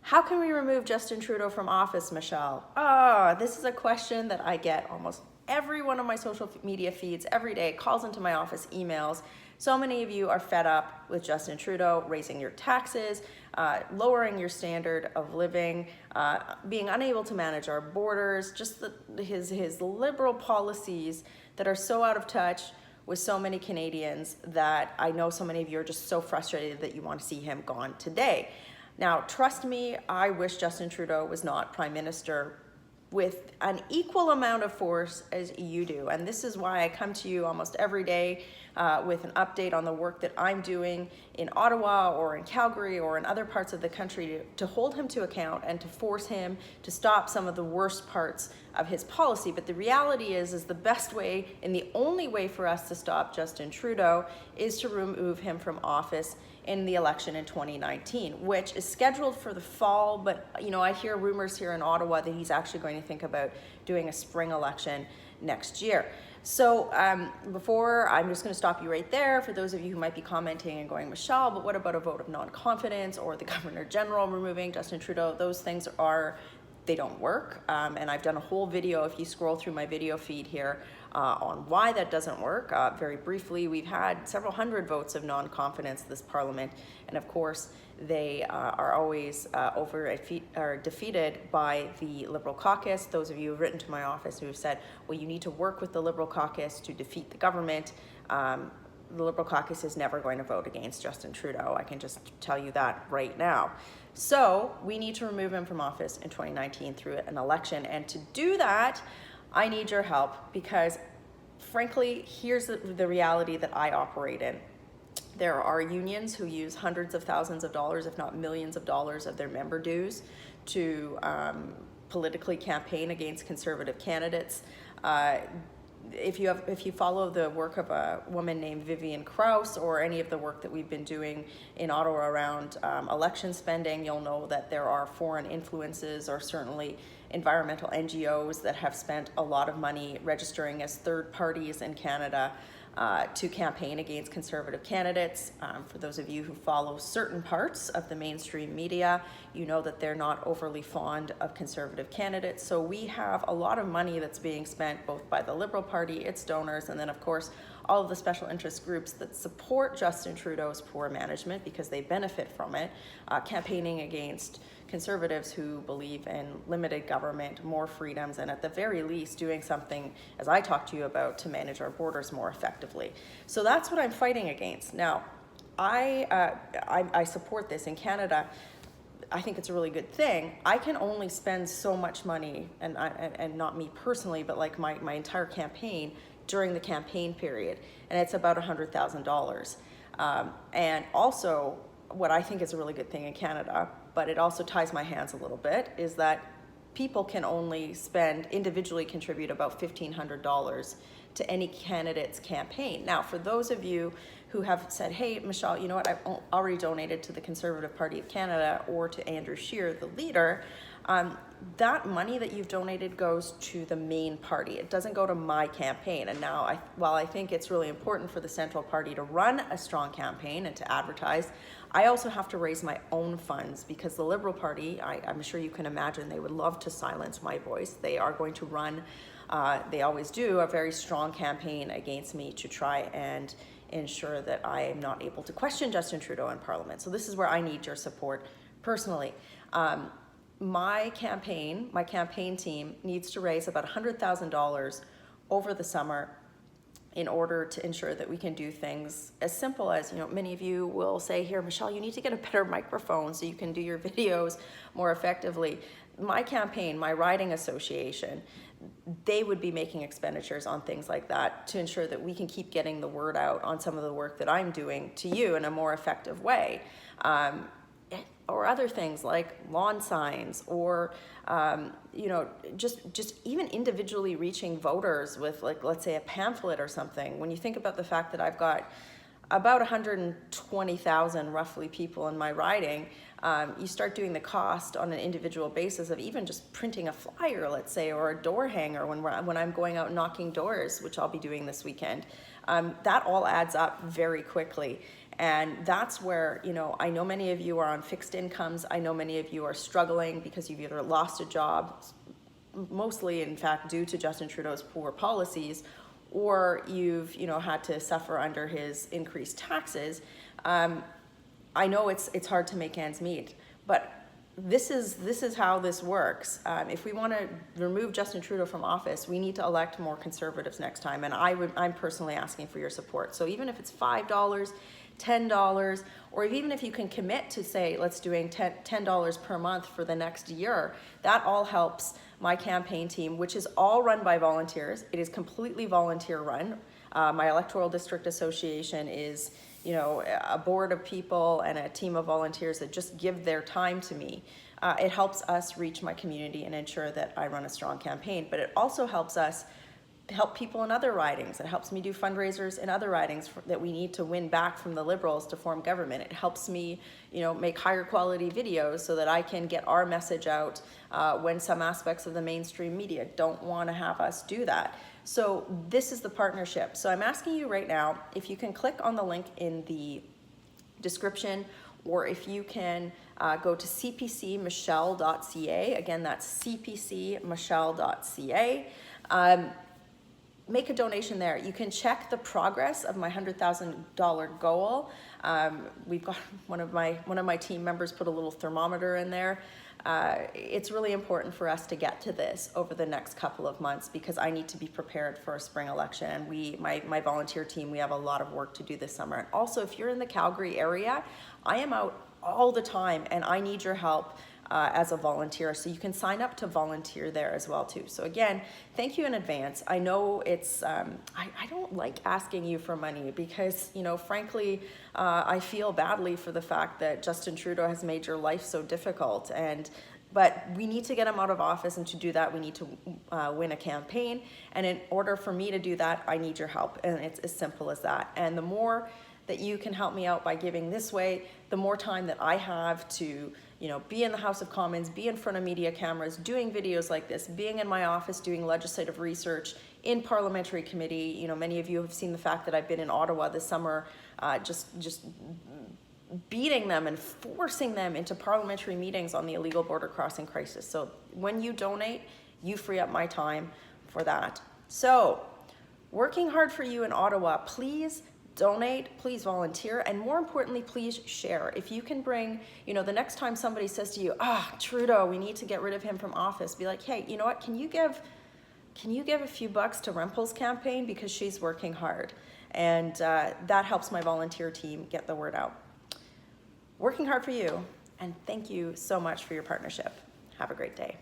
How can we remove Justin Trudeau from office, Michelle? This is a question that I get almost every one of my social media feeds every day, calls into my office, emails. So many of you are fed up with Justin Trudeau raising your taxes, lowering your standard of living, being unable to manage our borders, just his liberal policies that are so out of touch with so many Canadians that I know so many of you are just so frustrated that you want to see him gone today. Now, trust me, I wish Justin Trudeau was not Prime Minister with an equal amount of force as you do. And this is why I come to you almost every day with an update on the work that I'm doing in Ottawa or in Calgary or in other parts of the country to hold him to account and to force him to stop some of the worst parts of his policy. But the reality is the best way and the only way for us to stop Justin Trudeau is to remove him from office in the election in 2019, which is scheduled for the fall. But I hear rumors here in Ottawa that he's actually going to think about doing a spring election next year. So before, I'm just going to stop you right there. For those of you who might be commenting and going, Michelle, but what about a vote of non-confidence or the Governor General removing Justin Trudeau? Those things they don't work. And I've done a whole video, if you scroll through my video feed here, on why that doesn't work. Very briefly, we've had several hundred votes of non-confidence this Parliament, and of course they are always defeated by the Liberal caucus. Those of you who've written to my office who have said, well, you need to work with the Liberal caucus to defeat the government. The Liberal caucus is never going to vote against Justin Trudeau. I can just tell you that right now. So we need to remove him from office in 2019 through an election, and to do that, I need your help because, frankly, here's the reality that I operate in. There are unions who use hundreds of thousands of dollars, if not millions of dollars, of their member dues to politically campaign against Conservative candidates. If you follow the work of a woman named Vivian Krause or any of the work that we've been doing in Ottawa around election spending, you'll know that there are foreign influences or certainly environmental NGOs that have spent a lot of money registering as third parties in Canada to campaign against Conservative candidates. For those of you who follow certain parts of the mainstream media, you know that they're not overly fond of Conservative candidates. So we have a lot of money that's being spent both by the Liberal Party, its donors, and then of course all of the special interest groups that support Justin Trudeau's poor management because they benefit from it, campaigning against Conservatives who believe in limited government, more freedoms, and at the very least doing something, as I talked to you about, to manage our borders more effectively. So that's what I'm fighting against. Now, I support this in Canada. I think it's a really good thing. I can only spend so much money, and not me personally, but like my entire campaign during the campaign period, and it's about $100,000. And also, what I think is a really good thing in Canada, but it also ties my hands a little bit, is that people can only individually contribute about $1,500 to any candidate's campaign. Now, for those of you who have said, hey, Michelle, you know what, I've already donated to the Conservative Party of Canada or to Andrew Scheer, the leader, that money that you've donated goes to the main party. It doesn't go to my campaign. And now, while I think it's really important for the Central Party to run a strong campaign and to advertise, I also have to raise my own funds because the Liberal Party, I'm sure you can imagine, they would love to silence my voice. They are going to run, they always do, a very strong campaign against me to try and ensure that I am not able to question Justin Trudeau in Parliament. So this is where I need your support personally. My campaign team needs to raise about $100,000 over the summer in order to ensure that we can do things as simple as, many of you will say here, Michelle, you need to get a better microphone so you can do your videos more effectively. My campaign, my riding association, they would be making expenditures on things like that to ensure that we can keep getting the word out on some of the work that I'm doing to you in a more effective way. Or other things like lawn signs or, just even individually reaching voters with, like, let's say a pamphlet or something. When you think about the fact that I've got about 120,000 roughly people in my riding, you start doing the cost on an individual basis of even just printing a flyer, let's say, or a door hanger when I'm going out knocking doors, which I'll be doing this weekend. That all adds up very quickly. And that's where, I know many of you are on fixed incomes. I know many of you are struggling because you've either lost a job, mostly in fact due to Justin Trudeau's poor policies, or you've had to suffer under his increased taxes. I know it's hard to make ends meet, but this is how this works. If we want to remove Justin Trudeau from office, we need to elect more conservatives next time, and I'm personally asking for your support. So even if it's $5, $10, or even if you can commit to say, let's doing $10 per month for the next year, that all helps my campaign team, which is all run by volunteers. It is completely volunteer run. My electoral district association is, a board of people and a team of volunteers that just give their time to me. It helps us reach my community and ensure that I run a strong campaign, but it also helps us help people in other ridings. It helps me do fundraisers in other ridings that we need to win back from the Liberals to form government. It helps me, make higher quality videos so that I can get our message out when some aspects of the mainstream media don't want to have us do that. So this is the partnership. So I'm asking you right now, if you can click on the link in the description, or if you can go to CPC Michelle.ca. Again, that's CPC Michelle.ca. Make a donation there. You can check the progress of my $100,000 goal. We've got one of my team members put a little thermometer in there. It's really important for us to get to this over the next couple of months, because I need to be prepared for a spring election. And my volunteer team, we have a lot of work to do this summer. And also, if you're in the Calgary area, I am out all the time and I need your help as a volunteer. So you can sign up to volunteer there as well too. So again, thank you in advance. I know it's, I don't like asking you for money because, frankly, I feel badly for the fact that Justin Trudeau has made your life so difficult. But we need to get him out of office, and to do that, we need to win a campaign. And in order for me to do that, I need your help. And it's as simple as that. And the more that you can help me out by giving this way, the more time that I have to, be in the House of Commons, be in front of media cameras, doing videos like this, being in my office, doing legislative research, in parliamentary committee. Many of you have seen the fact that I've been in Ottawa this summer, just beating them and forcing them into parliamentary meetings on the illegal border crossing crisis. So when you donate, you free up my time for that. So working hard for you in Ottawa. Please donate, please volunteer, and more importantly, please share. If you can bring, the next time somebody says to you, Trudeau, we need to get rid of him from office, be like, hey, you know what, can you give a few bucks to Rempel's campaign, because she's working hard. And that helps my volunteer team get the word out. Working hard for you, and thank you so much for your partnership. Have a great day.